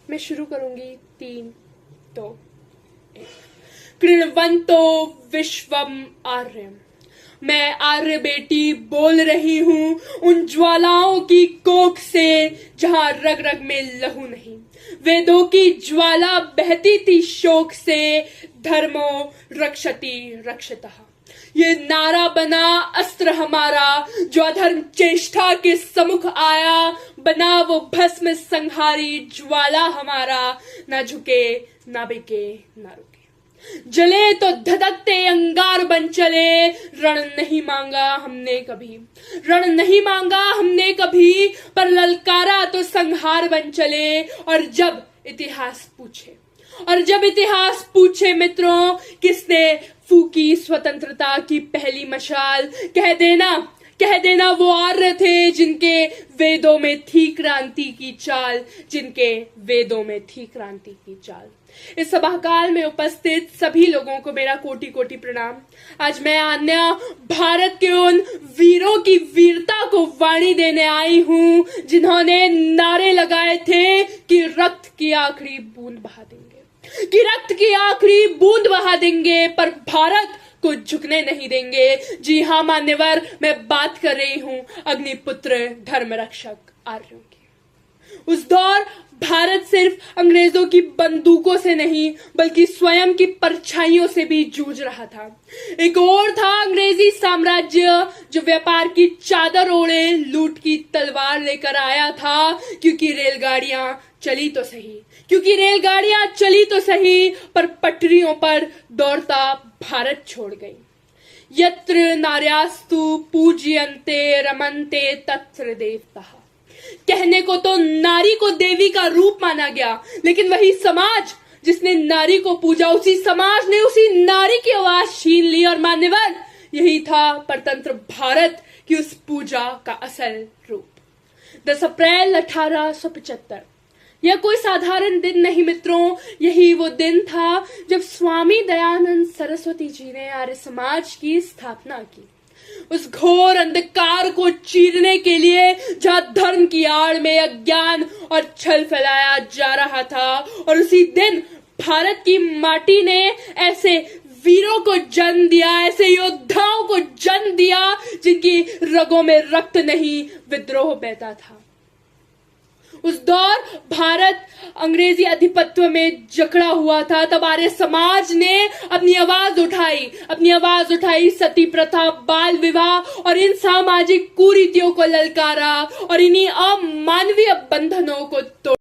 मैं शुरू करूंगी 3, 2, 1। कृण्वन्तो विश्वम आर्यम। मैं आर्य बेटी बोल रही हूं उन ज्वालाओं की कोख से जहां रग रग में लहू नहीं। वेदों की ज्वाला बहती थी शोक से, धर्मो रक्षति रक्षतः। ये नारा बना अस्त्र हमारा, जो अधर्म चेष्टा के सम्मुख आया। बना वो भस्म संहारी ज्वाला हमारा, ना झुके ना बिके ना रुके। जले तो धधकते अंगार बन चले, रण नहीं मांगा हमने कभी। रण नहीं मांगा हमने कभी, पर ललकारा तो संहार बन चले। और जब इतिहास पूछे मित्रों, किसने फूकी स्वतंत्रता की पहली मशाल, कह देना वो आर्य थे जिनके वेदों में थी क्रांति की चाल, जिनके वेदों में थी क्रांति की चाल। इस सभाकाल में उपस्थित सभी लोगों को मेरा कोटि कोटि प्रणाम। आज मैं आन्या भारत के उन वीरों की वीरता को वाणी देने आई हूं, जिन्होंने नारे लगाए थे कि रक्त की आखिरी बूंद बहा देंगे, पर भारत को झुकने नहीं देंगे। जी हाँ मान्यवर, मैं बात कर रही हूं अग्निपुत्र धर्म रक्षक आर्यों की। उस दौर भारत सिर्फ अंग्रेजों की बंदूकों से नहीं, बल्कि स्वयं की परछाइयों से भी जूझ रहा था। एक और था अंग्रेजी साम्राज्य, जो व्यापार की चादर ओढ़े लूट की तलवार लेकर आया था। क्योंकि रेलगाड़ियां चली तो सही, पर पटरियों पर दौड़ता भारत छोड़ गई। यत्र नार्यास्तु पूज्यन्ते रमन्ते तत्र देवताः। कहने को तो नारी को देवी का रूप माना गया, लेकिन वही समाज जिसने नारी को पूजा, उसी समाज ने उसी नारी की आवाज छीन ली। और मान्यवर, यही था परतंत्र भारत की उस पूजा का असल रूप। 10 अप्रैल 1875 यह कोई साधारण दिन नहीं मित्रों, यही वो दिन था जब स्वामी दयानंद सरस्वती जी ने आर्य समाज की स्थापना की। उस घोर अंधकार को चीरने के लिए, जहां धर्म की आड़ में अज्ञान और छल फैलाया जा रहा था। और उसी दिन भारत की माटी ने ऐसे वीरों को जन्म दिया, ऐसे योद्धाओं को जन्म दिया, जिनकी रगों में रक्त नहीं, विद्रोह बहता था। उस दौर भारत अंग्रेजी आधिपत्य में जकड़ा हुआ था। तब आर्य समाज ने अपनी आवाज उठाई, सती प्रथा, बाल विवाह और इन सामाजिक कुरीतियों को ललकारा और इन्हीं अमानवीय बंधनों को तोड़ा।